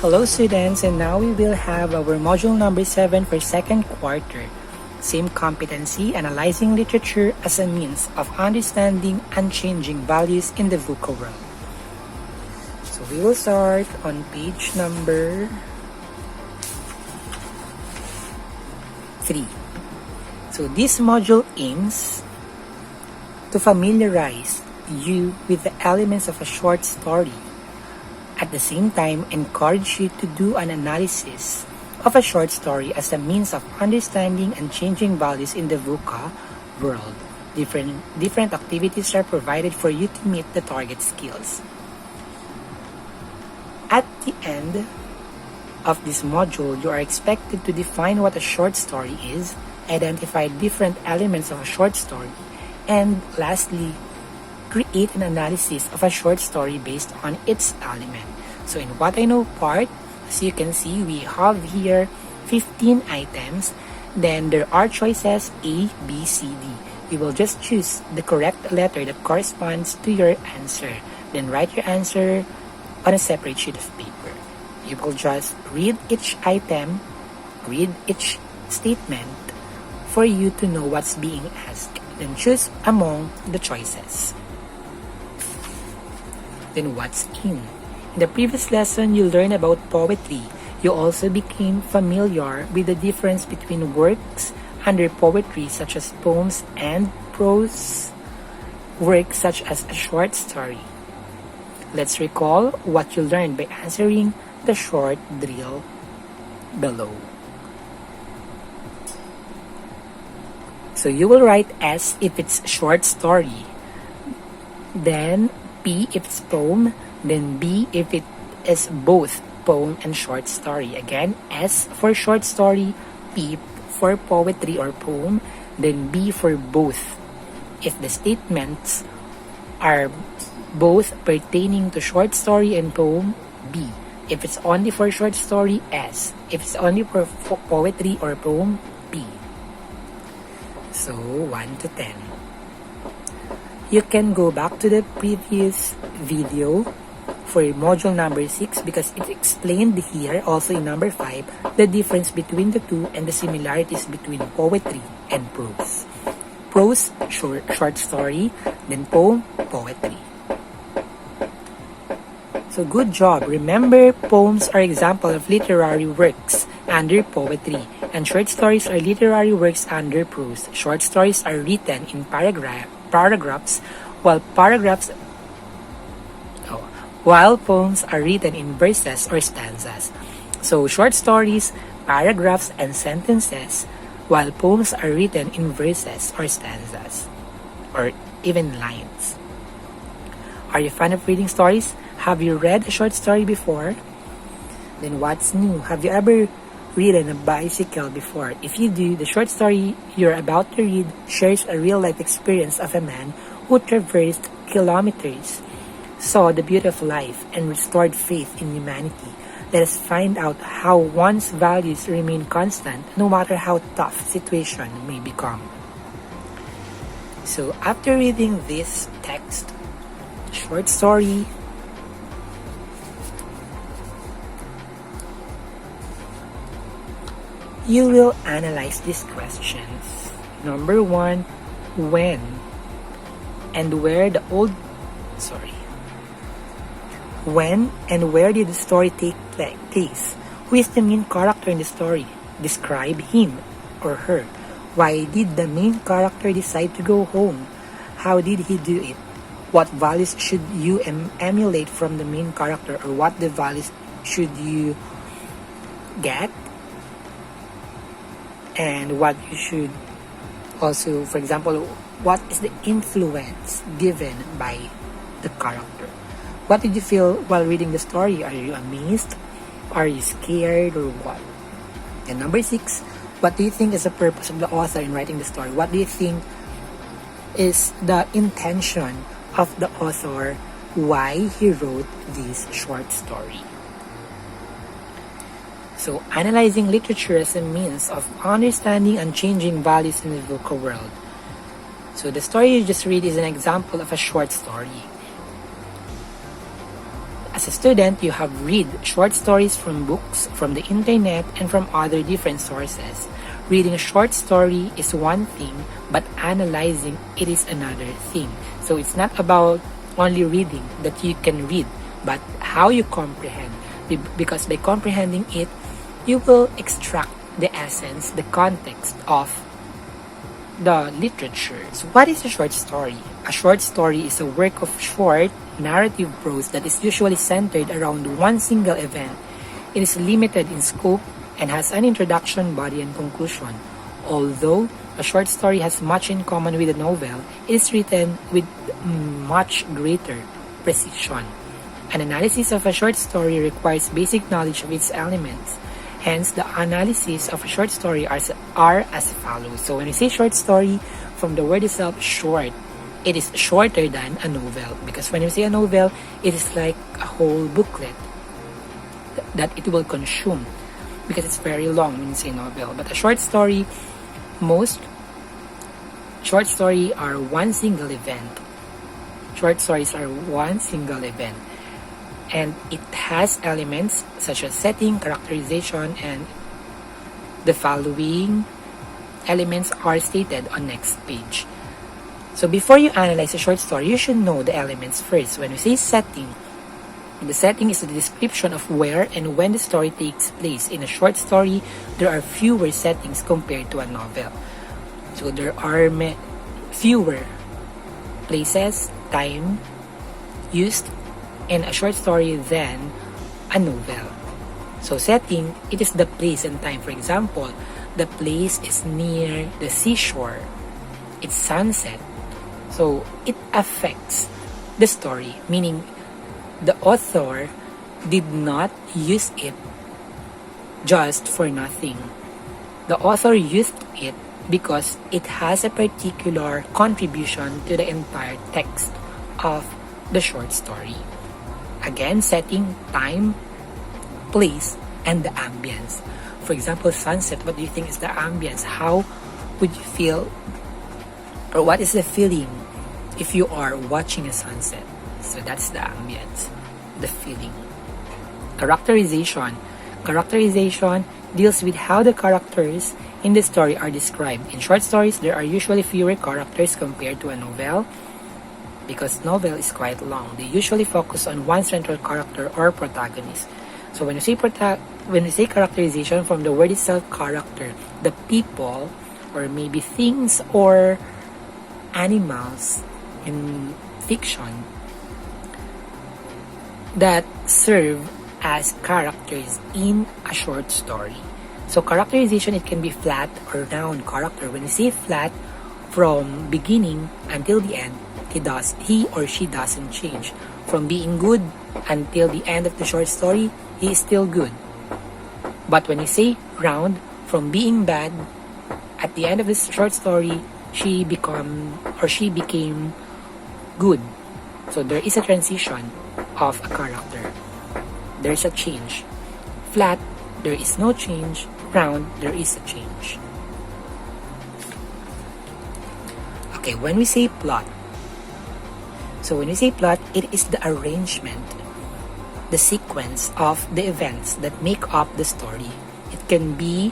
Hello students, and now we will have our module number 7 for second quarter. Same competency, analyzing literature as a means of understanding and changing values in the VUCA world. So we will start on page number 3. So this module aims to familiarize you with the elements of a short story. At the same time, encourage you to do an analysis of a short story as a means of understanding and changing values in the VUCA world. Different activities are provided for you to meet the target skills. At the end of this module, you are expected to define what a short story is, identify different elements of a short story, and lastly, create an analysis of a short story based on its element. So in what I know part, as you can see, we have here 15 items. Then there are choices A, B, C, D. You will just choose the correct letter that corresponds to your answer. Then write your answer on a separate sheet of paper. You will just read each item, read each statement for you to know what's being asked. Then choose among the choices. Then what's in? In the previous lesson, you learned about poetry. You also became familiar with the difference between works under poetry such as poems and prose works such as a short story. Let's recall what you learned by answering the short drill below. So you will write S if it's short story, then P if it's poem, then B if it is both poem and short story. Again, S for short story, P for poetry or poem, then B for both. If the statements are both pertaining to short story and poem, B. If it's only for short story, S. If it's only for poetry or poem, P. So, 1 to 10. You can go back to the previous video for module number 6 because it explained here, also in number 5, the difference between the two and the similarities between poetry and prose. Prose, short story, then poem, poetry. So good job. Remember, poems are example of literary works under poetry, and short stories are literary works under prose. Short stories are written in paragraphs, while poems are written in verses or stanzas. So short stories, paragraphs, and sentences, while poems are written in verses or stanzas, or even lines. Are you a fan of reading stories? Have you read a short story before? Then what's new? Have you ever ridden a bicycle before? If you do, the short story you're about to read shares a real-life experience of a man who traversed kilometers, saw the beauty of life, and restored faith in humanity. Let us find out how one's values remain constant no matter how tough situation may become. So after reading this text, short story, you will analyze these questions. Number 1, when and where When and where did the story take place? Who is the main character in the story? Describe him or her. Why did the main character decide to go home? How did he do it? What values should you emulate from the main character, or what the values should you get? And what you should also, for example, what is the influence given by the character? What did you feel while reading the story? Are you amazed? Are you scared, or what? And number 6, what do you think is the purpose of the author in writing the story? What do you think is the intention of the author, why he wrote this short story? So, analyzing literature as a means of understanding and changing values in the VUCA world. So, the story you just read is an example of a short story. As a student, you have read short stories from books, from the internet, and from other different sources. Reading a short story is one thing, but analyzing it is another thing. So it's not about only reading that you can read, but how you comprehend. Because by comprehending it, you will extract the essence, the context of the literature. So what is a short story? A short story is a work of short narrative prose that is usually centered around one single event. It is limited in scope and has an introduction, body, and conclusion. Although a short story has much in common with a novel, it is written with much greater precision. An analysis of a short story requires basic knowledge of its elements. Hence, the analysis of a short story are as follows. So when we say short story, from the word itself, short, it is shorter than a novel. Because when you say a novel, it is like a whole booklet that it will consume. Because it's very long when you say novel. But a short story, most short story are one single event. Short stories are one single event. And it has elements such as setting, characterization, and the following elements are stated on next page. So before you analyze a short story, you should know the elements first. When we say setting, the setting is the description of where and when the story takes place. In a short story, there are fewer settings compared to a novel. So there are fewer places, time used in a short story than a novel. So setting, it is the place and time. For example, the place is near the seashore. It's sunset. So it affects the story, meaning the author did not use it just for nothing. The author used it because it has a particular contribution to the entire text of the short story. Again, setting, time, place, and the ambience. For example, sunset, what do you think is the ambience? How would you feel, or what is the feeling if you are watching a sunset? So that's the ambience, the feeling. Characterization. Characterization deals with how the characters in the story are described. In short stories, there are usually fewer characters compared to a novel. Because novel is quite long, they usually focus on one central character or protagonist. So when you say characterization, from the word itself, character, the people or maybe things or animals in fiction that serve as characters in a short story. So characterization, it can be flat or round character. When you say flat, from beginning until the end, he or she doesn't change. From being good until the end of the short story, he is still good. But when you say round, from being bad, at the end of this short story, she became good. So there is a transition of a character. There's a change. Flat, there is no change. Round, there is a change. Okay, when we say plot, so when we say plot, it is the arrangement, the sequence of the events that make up the story. It can be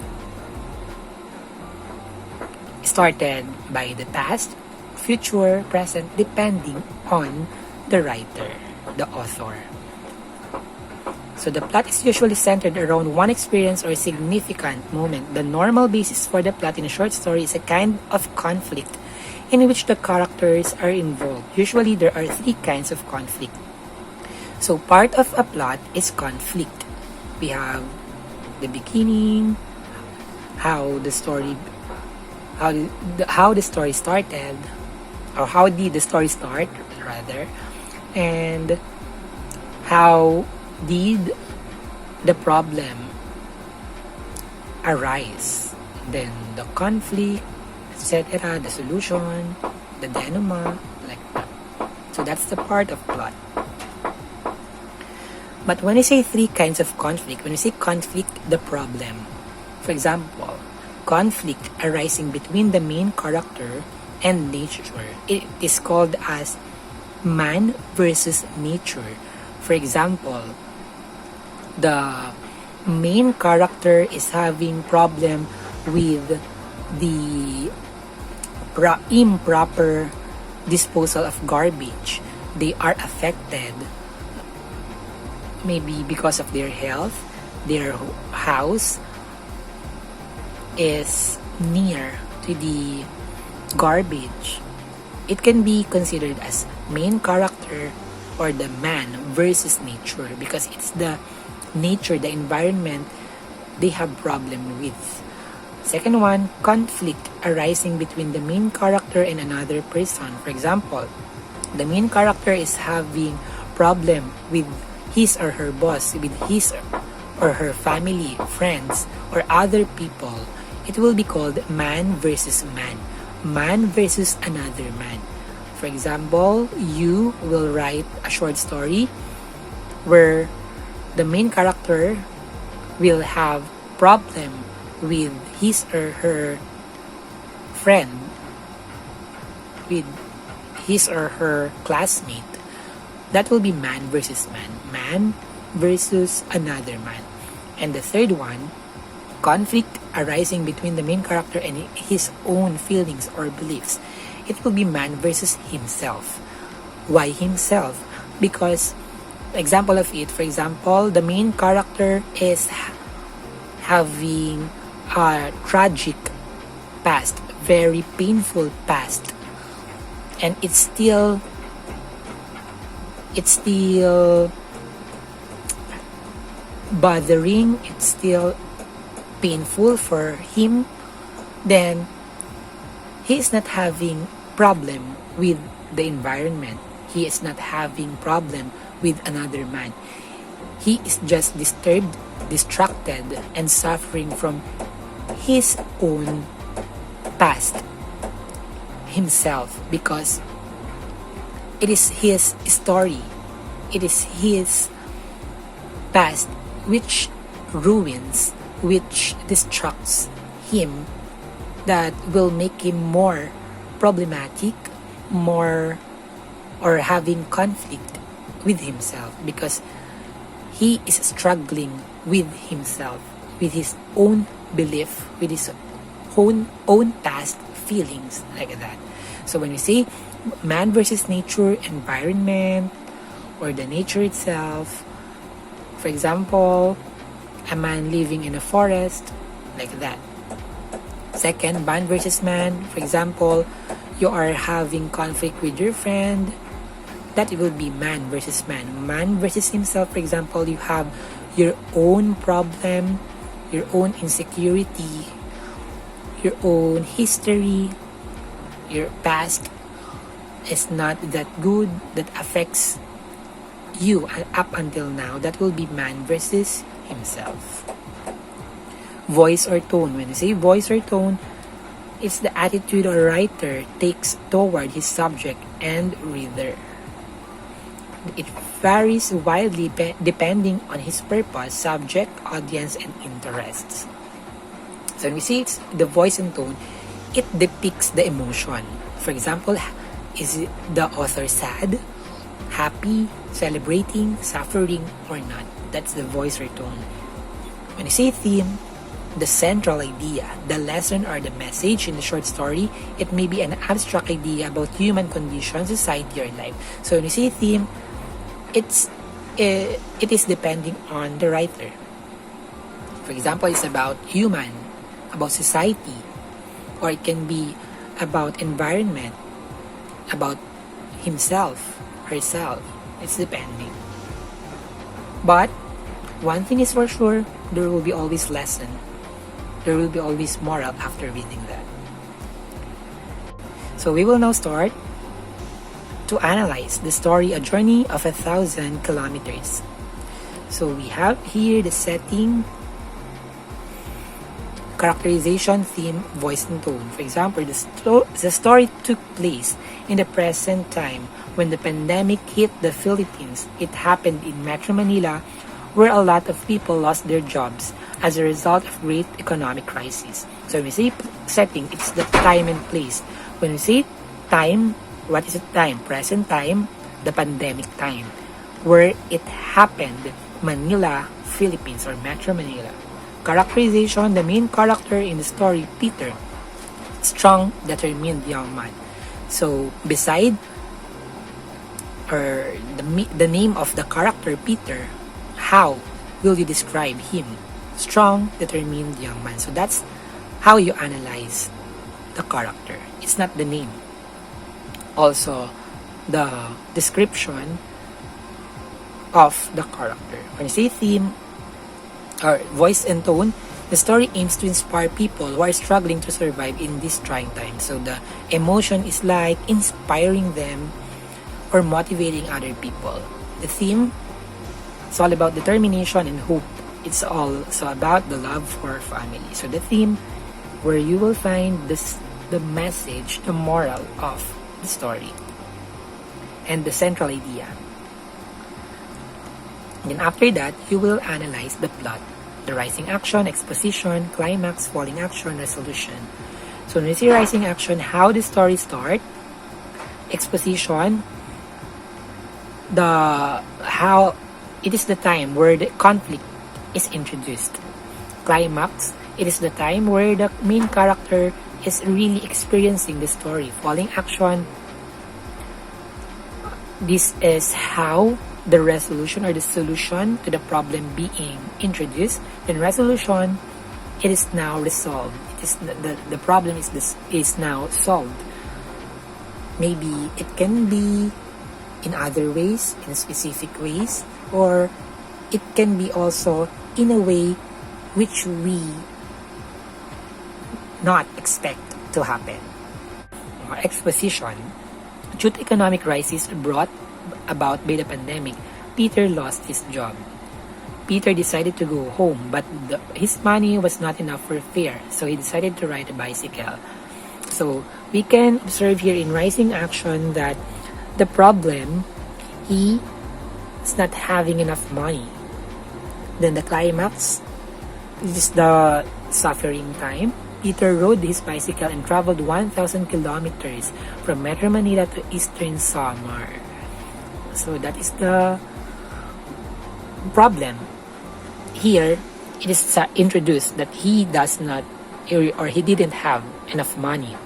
started by the past, future, present, depending on the writer, the author. So the plot is usually centered around one experience or significant moment. The normal basis for the plot in a short story is a kind of conflict in which the characters are involved. Usually, there are three kinds of conflict. So, part of a plot is conflict. We have the beginning, how the story started, or how did the story start, rather, and how did the problem arise. Then the conflict, etc., the solution, the denouement, like that. So that's the part of plot. But when you say three kinds of conflict, when you say conflict, the problem, for example, conflict arising between the main character and nature, it is called as man versus nature. For example, the main character is having problem with the improper disposal of garbage. They are affected maybe because of their health. Their house is near to the garbage. It can be considered as main character or the man versus nature, because it's the nature, the environment they have problem with. Second one, conflict arising between the main character and another person. For example, the main character is having problem with his or her boss, with his or her family, friends, or other people. It will be called man versus man versus another man. For example, you will write a short story where the main character will have problem with his or her friend, with his or her classmate. That will be man versus man versus another man. And the third one, conflict arising between the main character and his own feelings or beliefs. It will be man versus himself. Why himself? Because, example of it, for example, the main character is having a tragic past, very painful past, and it's still bothering, it's still painful for him. Then he is not having problem with the environment. He is not having problem with another man. He is just disturbed, distracted, and suffering from his own past himself, because it is his story, it is his past which ruins, which distracts him, that will make him more problematic, more, or having conflict with himself, because he is struggling with himself, with his own belief, with his own past feelings, like that. So when we say man versus nature, environment, or the nature itself, for example, a man living in a forest, like that. Second, man versus man, for example, you are having conflict with your friend, that will be man versus man. Man versus himself, for example, you have your own problem, your own insecurity, your own history, your past is not that good, that affects you up until now. That will be man versus himself. Voice or tone. When you say voice or tone, it's the attitude a writer takes toward his subject and reader. It varies widely depending on his purpose, subject, audience, and interests. So when we see it's the voice and tone, it depicts the emotion. For example, is the author sad, happy, celebrating, suffering, or not? That's the voice or tone. When you say theme, the central idea, the lesson or the message in the short story, it may be an abstract idea about human condition, society, or life. So when you say theme, it is depending on the writer. For example, it's about human, about society, or it can be about environment, about himself, herself. It's depending. But one thing is for sure, there will be always lesson. There will be always moral after reading that. So we will now start to analyze the story, A Journey of 1,000 Kilometers. So we have here the setting, characterization, theme, voice, and tone. For example, the story took place in the present time when the pandemic hit the Philippines. It happened in Metro Manila, where a lot of people lost their jobs as a result of great economic crisis. So when we say setting, it's the time and place. When we say time, what is the time? Present time, the pandemic time. where it happened, Manila, Philippines, or Metro Manila. Characterization, the main character in the story, Peter, strong, determined young man. So, beside or the name of the character Peter, how will you describe him? Strong, determined young man. So that's how you analyze the character. It's not the name. Also, the description of the character. When you say theme or voice and tone, the story aims to inspire people who are struggling to survive in this trying time. So the emotion is like inspiring them or motivating other people. The theme, it's all about determination and hope. It's also about the love for family. So the theme, where you will find the message, the moral of the story, and the central idea. Then after that, you will analyze the plot, the rising action, exposition, climax, falling action, resolution. So when you see rising action, how the story start, exposition, how it is the time where the conflict is introduced. Climax, it is the time where the main character is really experiencing the story. Falling action, this is how the resolution or the solution to the problem being introduced. In resolution, it is now resolved. It is the problem is now solved. Maybe it can be in other ways, in specific ways, or it can be also in a way which we not expect to happen. Exposition. Due to economic crisis brought about by the pandemic, Peter lost his job. Peter decided to go home, but his money was not enough for fare, so he decided to ride a bicycle. So we can observe here in rising action that the problem, he is not having enough money. Then the climax is the suffering time. Peter rode his bicycle and traveled 1,000 kilometers from Metro Manila to Eastern Samar. So that is the problem. Here, it is introduced that he does not, or he didn't have enough money.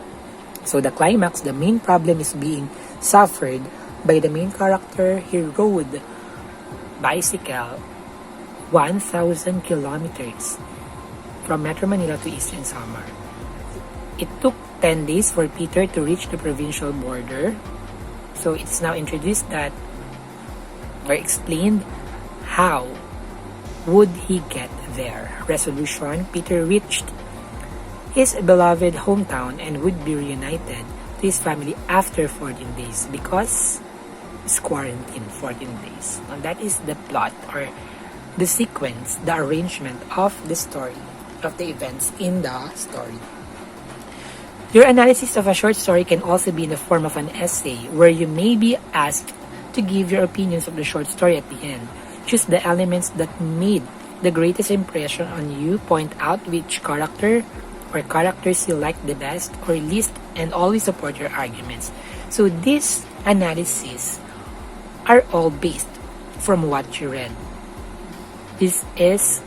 So the climax, the main problem is being suffered by the main character. He rode bicycle 1,000 kilometers from Metro Manila to Eastern Samar. It took 10 days for Peter to reach the provincial border. So it's now introduced that, or explained, how would he get there. Resolution, Peter reached his beloved hometown and would be reunited to his family after 14 days because it's quarantine 14 days. And that is the plot or the sequence, the arrangement of the story, of the events in the story. Your analysis of a short story can also be in the form of an essay where you may be asked to give your opinions of the short story at the end. Choose the elements that made the greatest impression on you, point out which character or characters you like the best or least, and always support your arguments. So these analyses are all based from what you read. This is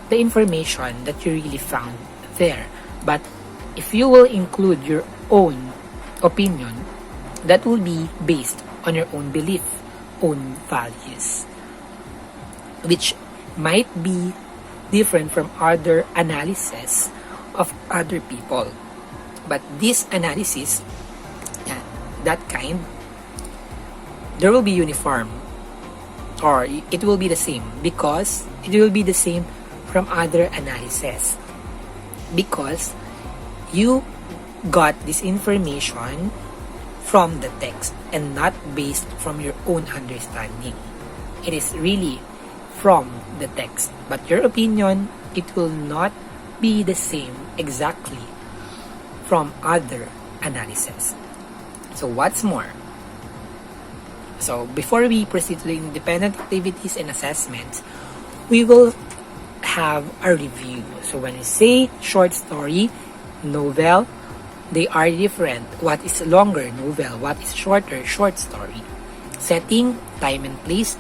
the information that you really found there. But if you will include your own opinion, that will be based on your own belief, own values, which might be different from other analysis of other people. But this analysis, that kind, there will be uniform, or it will be the same, because it will be the same from other analysis, because you got this information from the text and not based from your own understanding. It is really from the text, but your opinion, it will not be the same exactly from other analysis. So what's more, so before we proceed to the independent activities and assessments, we will have a review. So when we say short story, novel, they are different. What is longer, novel? What is shorter, short story? Setting, time and place.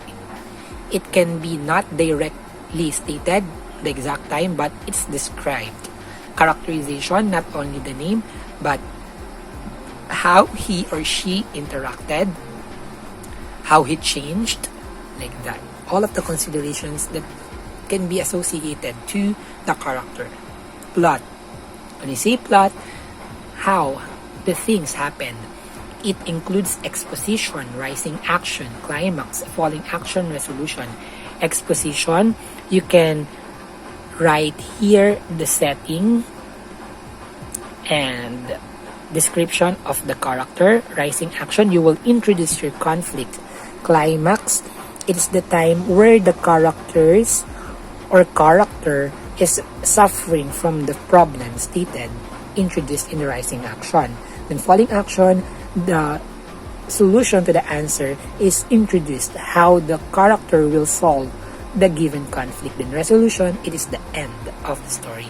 It can be not directly stated, the exact time, but it's described. Characterization, not only the name, but how he or she interacted, how he changed, like that. All of the considerations that can be associated to the character. Plot. When you say plot, how the things happen. It includes exposition, rising action, climax, falling action, resolution. Exposition, you can write here the setting and description of the character. Rising action, you will introduce your conflict. Climax, it's the time where the characters or character is suffering from the problem stated, introduced in the rising action. Then falling action, the solution to the answer is introduced, how the character will solve the given conflict. Then resolution, it is the end of the story.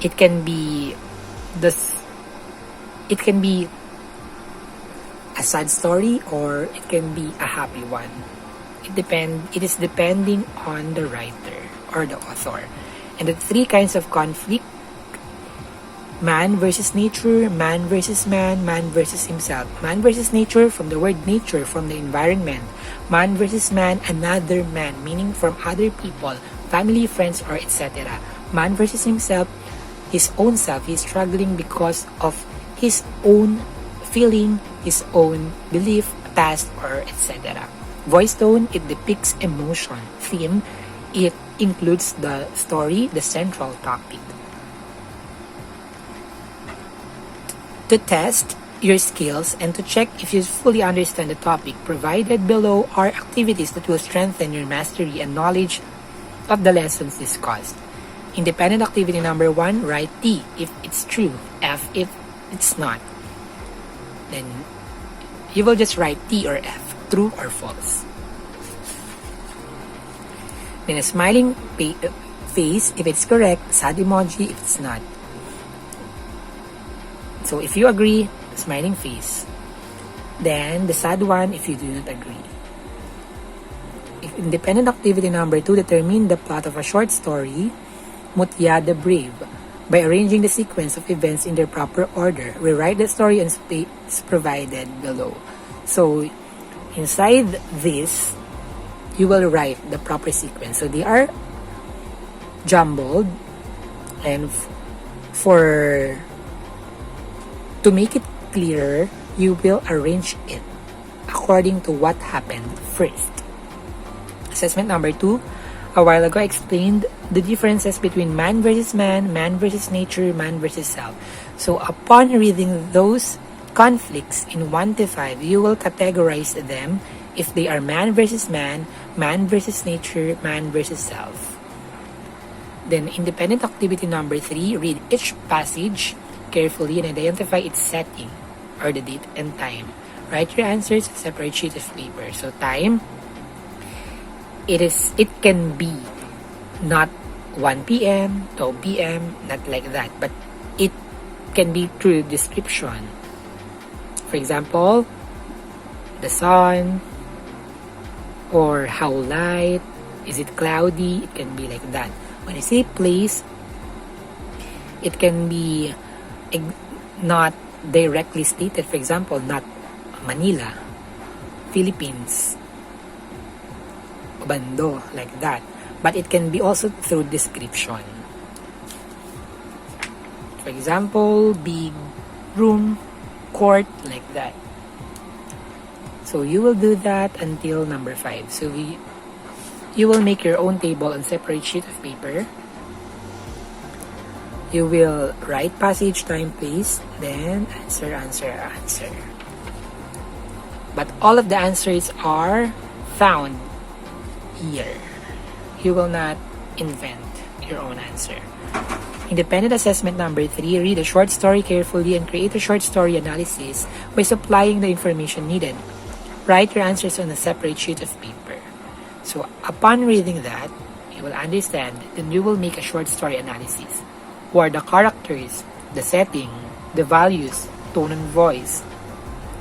It can be a sad story or it can be a happy one. It is depending on the writer or the author. And the three kinds of conflict: man versus nature, man versus man, man versus himself. Man versus nature, from the word nature, from the environment. Man versus man, another man, meaning from other people, family, friends, or etc. Man versus himself, his own self. He's struggling because of his own feeling, his own belief, past, or etc. Voice tone, it depicts emotion. Theme, it includes the story, the central topic. To test your skills and to check if you fully understand the topic provided below are activities that will strengthen your mastery and knowledge of the lessons discussed. Independent activity number 1, write T if it's true, F if it's not. Then you will just write T or F, true or false. Then a smiling face if it's correct, sad emoji if it's not. So if you agree, smiling face. Then the sad one if you do not agree. Independent activity number 2, determine the plot of a short story, Mutya the Brave. By arranging the sequence of events in their proper order, rewrite the story and space provided below. So inside this, you will write the proper sequence. So they are jumbled, and to make it clearer, you will arrange it according to what happened first. Assessment number 2. A while ago, I explained the differences between man versus man, man versus nature, man versus self. So upon reading those conflicts in 1 to 5, you will categorize them if they are man versus man, man versus nature, man versus self. Then independent activity number 3, read each passage carefully and identify its setting or the date and time. Write your answers on a separate sheet of paper. So time, it can be not 1 p.m., 12 p.m., not like that, but it can be through description. For example, the sun, or how light, is it cloudy, it can be like that. When I say place, it can be not directly stated. For example, not Manila, Philippines, Bando, like that. But it can be also through description. For example, big room, court, like that. So you will do that until number 5. So you will make your own table on separate sheet of paper. You will write passage, time, place, then answer, answer, answer. But all of the answers are found here. You will not invent your own answer. Independent assessment number 3, read a short story carefully and create a short story analysis by supplying the information needed. Write your answers on a separate sheet of paper. So upon reading that, you will understand, then you will make a short story analysis. Who are the characters, the setting, the values, tone and voice.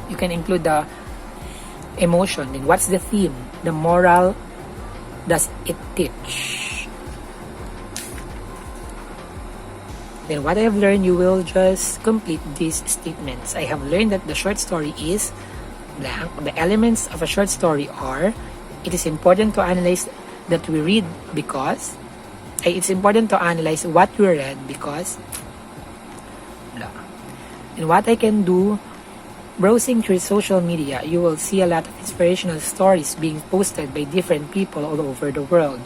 You can include the Emotion. Then what's the theme? The moral does it teach? Then what I have learned, you will just complete these statements. I have learned that the short story is blank. The elements of a short story are, it is important to analyze that we read because, it's important to analyze what we read because, blah. And what I can do, browsing through social media, you will see a lot of inspirational stories being posted by different people all over the world.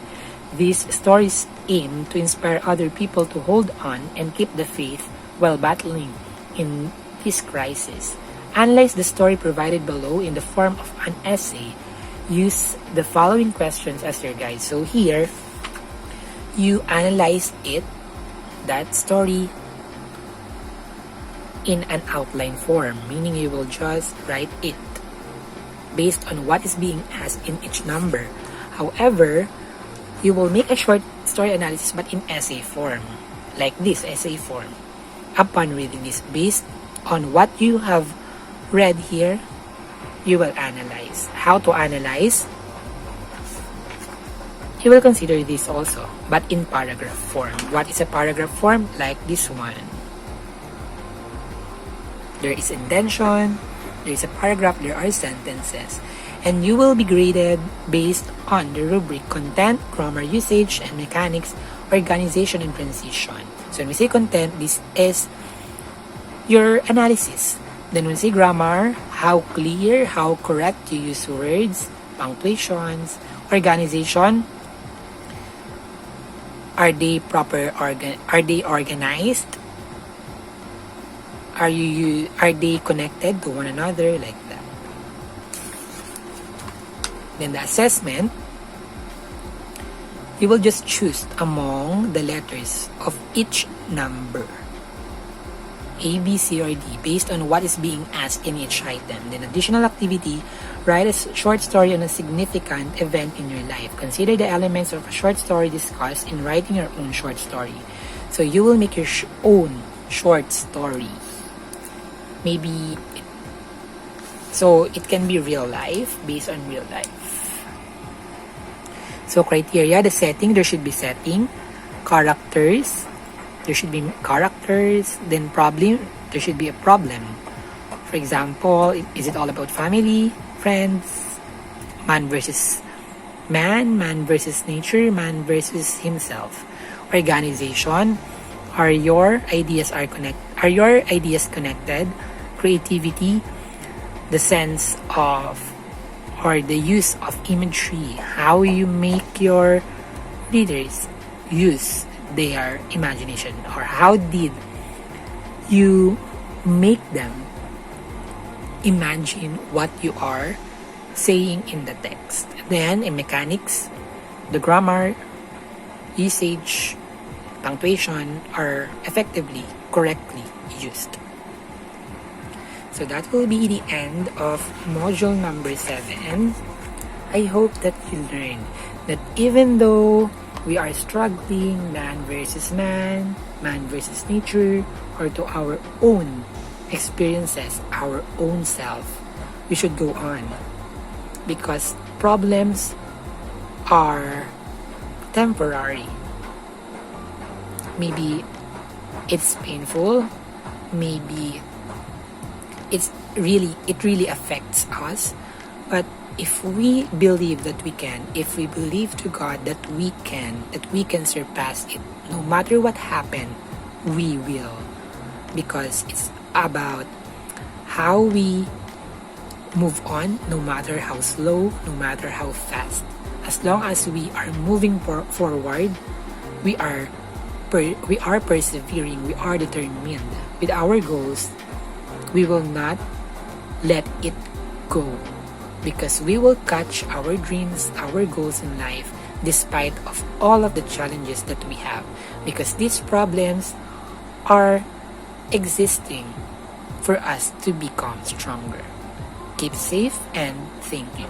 These stories aim to inspire other people to hold on and keep the faith while battling in this crisis. Analyze the story provided below in the form of an essay. Use the following questions as your guide. So here, you analyze it, that story, in an outline form, meaning you will just write it based on what is being asked in each number. However, you will make a short story analysis but in essay form, like this essay form. Upon reading this, based on what you have read here, you will analyze. How to analyze? You will consider this also, but in paragraph form. What is a paragraph form? Like this one. There is intention, there is a paragraph, there are sentences. And you will be graded based on the rubric content, grammar usage, and mechanics, organization, and transition. So when we say content, this is your analysis. Then when we say grammar, how clear, how correct you use words, punctuations. Organization, are they organized? Are they connected to one another, like that? Then the assessment, you will just choose among the letters of each number, A, B, C, or D, based on what is being asked in each item. Then additional activity, write a short story on a significant event in your life. Consider the elements of a short story discussed in writing your own short story. So you will make your own short story. Maybe, so it can be real life, based on real life. So criteria, the setting, there should be setting. Characters, there should be characters. Then problem, there should be a problem. For example, is it all about family, friends, man versus man, man versus nature, man versus himself. Organization, are your ideas connected? Creativity, the sense of or the use of imagery, how you make your readers use their imagination, or how did you make them imagine what you are saying in the text. Then in mechanics, the grammar, usage, punctuation are effectively, correctly used. So that will be the end of module number 7. I hope that you learned that even though we are struggling, man versus man, man versus nature, or to our own experiences, our own self, we should go on. Because problems are temporary. Maybe it's painful, maybe it really affects us, but if we believe that we can, if we believe to God that we can surpass it, no matter what happened, we will. Because it's about how we move on, no matter how slow, no matter how fast. As long as we are moving forward, we are persevering, we are determined with our goals. We will not let it go, because we will catch our dreams, our goals in life, despite of all of the challenges that we have, because these problems are existing for us to become stronger. Keep safe and thank you.